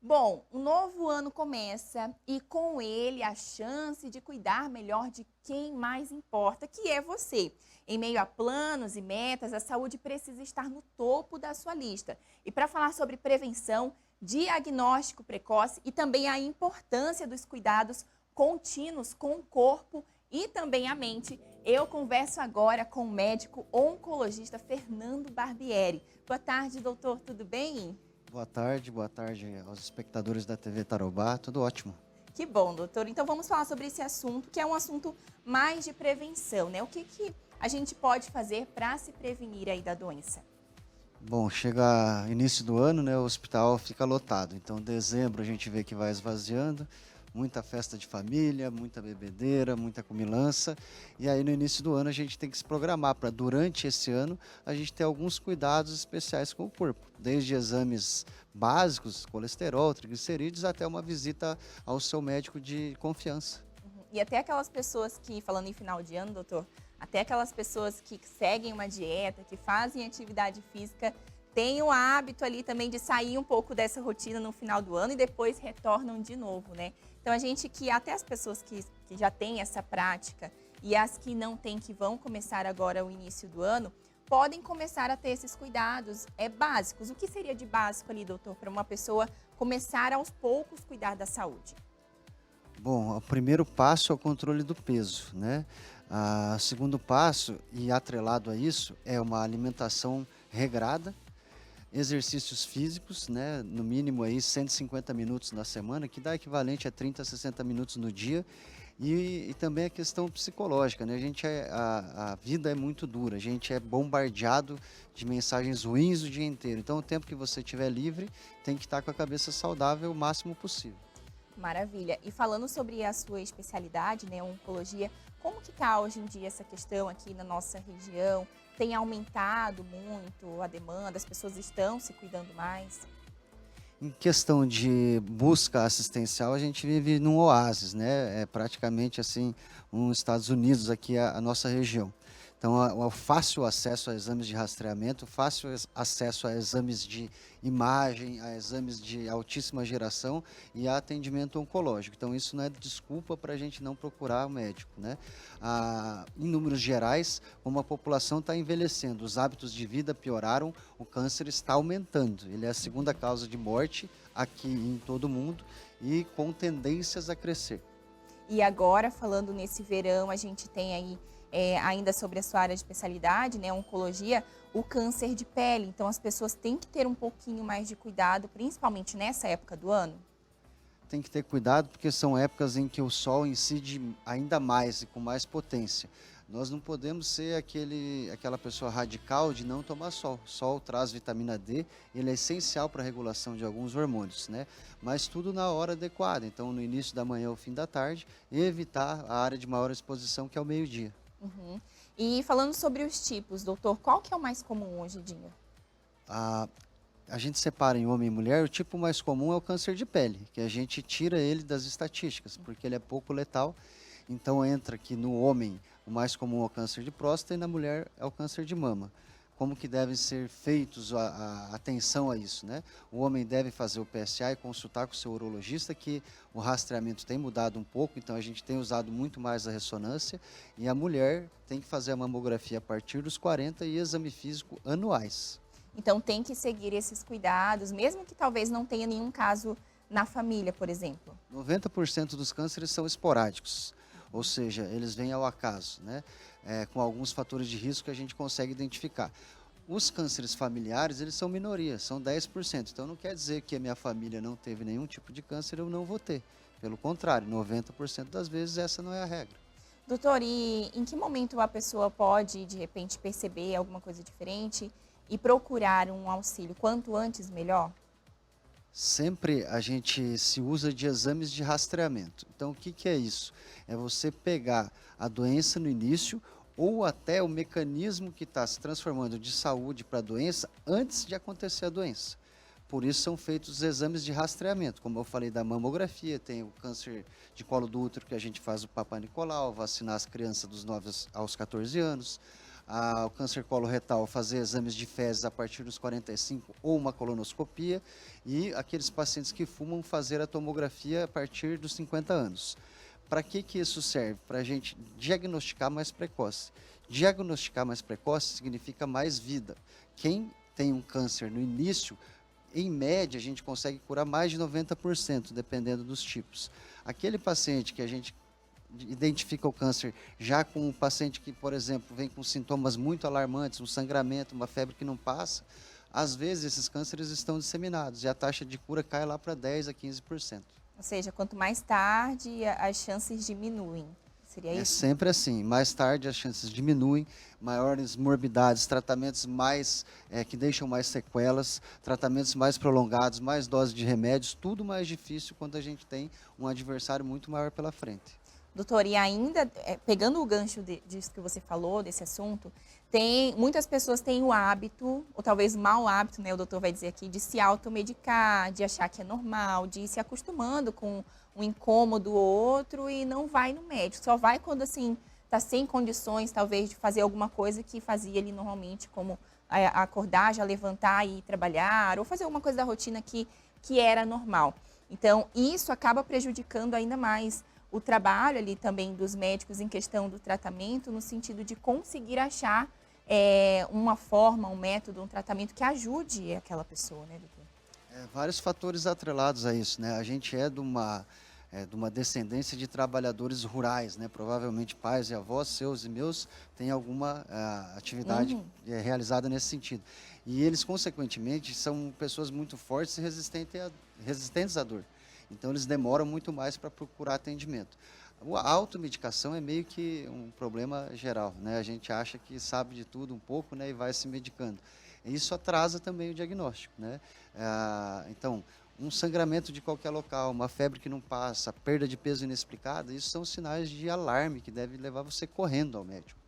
Bom, um novo ano começa e com ele a chance de cuidar melhor de quem mais importa, que é você. Em meio a planos e metas, a saúde precisa estar no topo da sua lista. E para falar sobre prevenção, diagnóstico precoce e também a importância dos cuidados contínuos com o corpo e também a mente, eu converso agora com o médico oncologista Fernando Barbieri. Boa tarde, doutor, tudo bem? Boa tarde aos espectadores da TV Tarobá, tudo ótimo. Que bom, doutor. Então vamos falar sobre esse assunto, que é um assunto mais de prevenção, né? O que a gente pode fazer para se prevenir aí da doença? Bom, chega início do ano, né, o hospital fica lotado, então dezembro a gente vê que vai esvaziando, muita festa de família, muita bebedeira, muita comilança, e aí no início do ano a gente tem que se programar para durante esse ano a gente ter alguns cuidados especiais com o corpo, desde exames básicos, colesterol, triglicerídeos, até uma visita ao seu médico de confiança. E até aquelas pessoas que, falando em final de ano, doutor, até aquelas pessoas que seguem uma dieta, que fazem atividade física, têm o hábito ali também de sair um pouco dessa rotina no final do ano e depois retornam de novo, né? Então a gente que, até as pessoas que já têm essa prática e as que não têm, que vão começar agora o início do ano, podem começar a ter esses cuidados básicos. O que seria de básico ali, doutor, para uma pessoa começar aos poucos cuidar da saúde? Bom, o primeiro passo é o controle do peso, né? O segundo passo, e atrelado a isso, é uma alimentação regrada, exercícios físicos, né? No mínimo aí 150 minutos na semana, que dá equivalente a 30 a 60 minutos no dia. E também a questão psicológica, né? A vida é muito dura, a gente é bombardeado de mensagens ruins o dia inteiro. Então, o tempo que você estiver livre, tem que estar com a cabeça saudável o máximo possível. Maravilha. E falando sobre a sua especialidade, né, oncologia, como que está hoje em dia essa questão aqui na nossa região? Tem aumentado muito a demanda? As pessoas estão se cuidando mais? Em questão de busca assistencial, a gente vive num oásis, né? É praticamente assim, uns Estados Unidos aqui a nossa região. Então, o fácil acesso a exames de rastreamento, fácil acesso a exames de imagem, a exames de altíssima geração e a atendimento oncológico. Então, isso não é desculpa para a gente não procurar o médico, né? Em números gerais, como a população está envelhecendo, os hábitos de vida pioraram, o câncer está aumentando. Ele é a segunda causa de morte aqui em todo o mundo e com tendências a crescer. E agora, falando nesse verão, a gente tem aí, ainda sobre a sua área de especialidade, né, oncologia, o câncer de pele. Então, as pessoas têm que ter um pouquinho mais de cuidado, principalmente nessa época do ano. Tem que ter cuidado porque são épocas em que o sol incide ainda mais e com mais potência. Nós não podemos ser aquela pessoa radical de não tomar sol. Sol traz vitamina D, ele é essencial para a regulação de alguns hormônios, né? Mas tudo na hora adequada. Então, no início da manhã ou fim da tarde, e evitar a área de maior exposição, que é o meio-dia. Uhum. E falando sobre os tipos, doutor, qual que é o mais comum hoje em dia? A, a gente separa em homem e mulher, o tipo mais comum é o câncer de pele, que a gente tira ele das estatísticas, porque ele é pouco letal. Então entra que no homem o mais comum é o câncer de próstata e na mulher é o câncer de mama. Como que devem ser feitos a atenção a isso, né? O homem deve fazer o PSA e consultar com o seu urologista, que o rastreamento tem mudado um pouco, então a gente tem usado muito mais a ressonância, e a mulher tem que fazer a mamografia a partir dos 40 e exame físico anuais. Então, tem que seguir esses cuidados, mesmo que talvez não tenha nenhum caso na família, por exemplo. 90% dos cânceres são esporádicos, ou seja, eles vêm ao acaso, né? Com alguns fatores de risco que a gente consegue identificar. Os cânceres familiares, eles são minoria, são 10%. Então, não quer dizer que a minha família não teve nenhum tipo de câncer, eu não vou ter. Pelo contrário, 90% das vezes essa não é a regra. Doutor, e em que momento a pessoa pode, de repente, perceber alguma coisa diferente e procurar um auxílio? Quanto antes, melhor? Sempre a gente se usa de exames de rastreamento. Então, o que que é isso? É você pegar a doença no início ou até o mecanismo que está se transformando de saúde para doença antes de acontecer a doença. Por isso são feitos os exames de rastreamento, como eu falei da mamografia, tem o câncer de colo do útero que a gente faz o Papai Nicolau, vacinar as crianças dos 9 aos 14 anos. o câncer coloretal fazer exames de fezes a partir dos 45 ou uma colonoscopia, e aqueles pacientes que fumam fazer a tomografia a partir dos 50 anos. Para que isso serve? Para a gente diagnosticar mais precoce. Diagnosticar mais precoce significa mais vida. Quem tem um câncer no início, em média, a gente consegue curar mais de 90%, dependendo dos tipos. Aquele paciente que a gente identifica o câncer já com um paciente que, por exemplo, vem com sintomas muito alarmantes, um sangramento, uma febre que não passa, às vezes esses cânceres estão disseminados e a taxa de cura cai lá para 10% a 15%. Ou seja, quanto mais tarde, as chances diminuem. Seria É isso? sempre assim, mais tarde as chances diminuem, maiores morbidades, tratamentos mais que deixam mais sequelas, tratamentos mais prolongados, mais doses de remédios, tudo mais difícil quando a gente tem um adversário muito maior pela frente. Doutor, e ainda, pegando o gancho disso que você falou, desse assunto, muitas pessoas têm o hábito, ou talvez o mau hábito, né, o doutor vai dizer aqui, de se automedicar, de achar que é normal, de ir se acostumando com um incômodo ou outro e não vai no médico. Só vai quando, assim, está sem condições, talvez, de fazer alguma coisa que fazia ali normalmente, como acordar, já levantar e ir trabalhar, ou fazer alguma coisa da rotina que era normal. Então, isso acaba prejudicando ainda mais o trabalho ali também dos médicos em questão do tratamento, no sentido de conseguir achar uma forma, um método, um tratamento que ajude aquela pessoa, né, doutor? Vários fatores atrelados a isso, né? A gente é de uma descendência de trabalhadores rurais, né? Provavelmente pais e avós, seus e meus, têm alguma atividade realizada nesse sentido. E eles, consequentemente, são pessoas muito fortes e resistentes à dor. Então, eles demoram muito mais para procurar atendimento. A automedicação é meio que um problema geral, né? A gente acha que sabe de tudo um pouco, né, e vai se medicando. E isso atrasa também o diagnóstico, né? Então, um sangramento de qualquer local, uma febre que não passa, perda de peso inexplicada, isso são sinais de alarme que devem levar você correndo ao médico.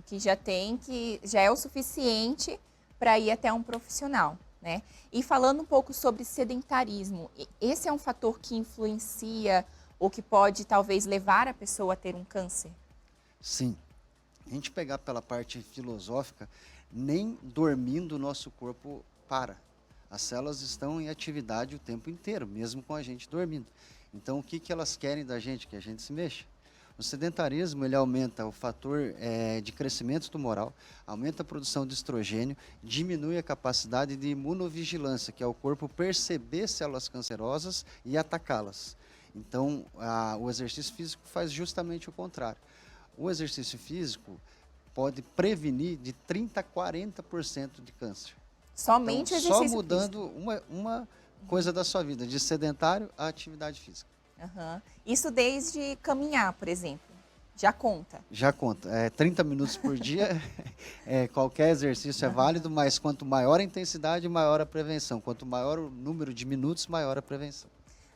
Que já é o suficiente para ir até um profissional, né? E falando um pouco sobre sedentarismo, esse é um fator que influencia ou que pode talvez levar a pessoa a ter um câncer? Sim. A gente pegar pela parte filosófica, nem dormindo o nosso corpo para. As células estão em atividade o tempo inteiro, mesmo com a gente dormindo. Então, o que elas querem da gente? Que a gente se mexa. O sedentarismo, ele aumenta o fator de crescimento tumoral, aumenta a produção de estrogênio, diminui a capacidade de imunovigilância, que é o corpo perceber células cancerosas e atacá-las. Então, o exercício físico faz justamente o contrário. O exercício físico pode prevenir de 30% a 40% de câncer. Somente então, o exercício só mudando físico. uma coisa da sua vida, de sedentário a atividade física. Isso desde caminhar, por exemplo, já conta? Já conta. 30 minutos por dia, qualquer exercício é válido, mas quanto maior a intensidade, maior a prevenção. Quanto maior o número de minutos, maior a prevenção.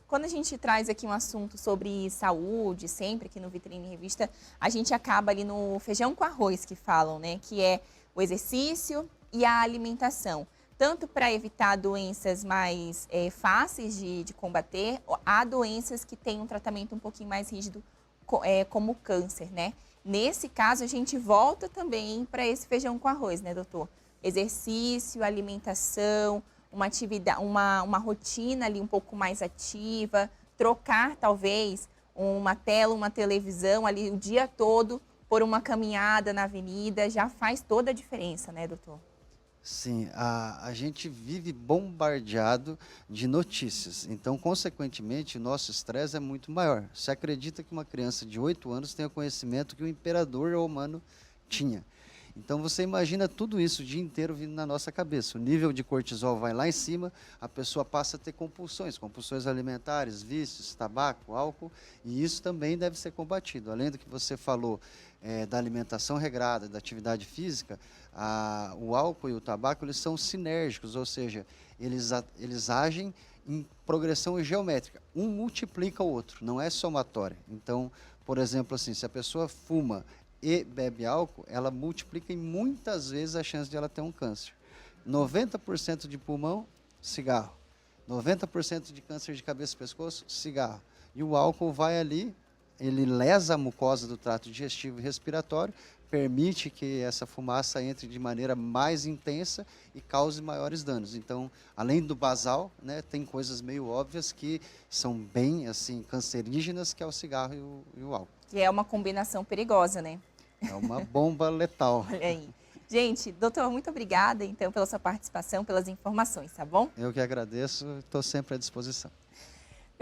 Quando a gente traz aqui um assunto sobre saúde, sempre aqui no Vitrine Revista, a gente acaba ali no feijão com arroz que falam, né? Que é o exercício e a alimentação. Tanto para evitar doenças mais fáceis de combater, há doenças que têm um tratamento um pouquinho mais rígido, como o câncer, né? Nesse caso, a gente volta também para esse feijão com arroz, né, doutor? Exercício, alimentação, uma atividade, uma rotina ali um pouco mais ativa, trocar talvez uma tela, uma televisão ali o dia todo por uma caminhada na avenida, já faz toda a diferença, né, doutor? Sim, a gente vive bombardeado de notícias, então, consequentemente, o nosso estresse é muito maior. Se acredita que uma criança de 8 anos tenha conhecimento que o imperador romano tinha. Então, você imagina tudo isso o dia inteiro vindo na nossa cabeça. O nível de cortisol vai lá em cima, a pessoa passa a ter compulsões alimentares, vícios, tabaco, álcool, e isso também deve ser combatido. Além do que você falou da alimentação regrada, da atividade física, o álcool e o tabaco eles são sinérgicos, ou seja, eles agem em progressão geométrica. Um multiplica o outro, não é somatória. Então, por exemplo, assim, se a pessoa fuma e bebe álcool, ela multiplica em muitas vezes a chance de ela ter um câncer. 90% de pulmão, cigarro. 90% de câncer de cabeça e pescoço, cigarro. E o álcool vai ali, ele lesa a mucosa do trato digestivo e respiratório, permite que essa fumaça entre de maneira mais intensa e cause maiores danos. Então, além do basal, né, tem coisas meio óbvias que são bem assim cancerígenas, que é o cigarro e o álcool. Que é uma combinação perigosa, né? É uma bomba letal. Olha aí. Gente, doutor, muito obrigada, então, pela sua participação, pelas informações, tá bom? Eu que agradeço, estou sempre à disposição.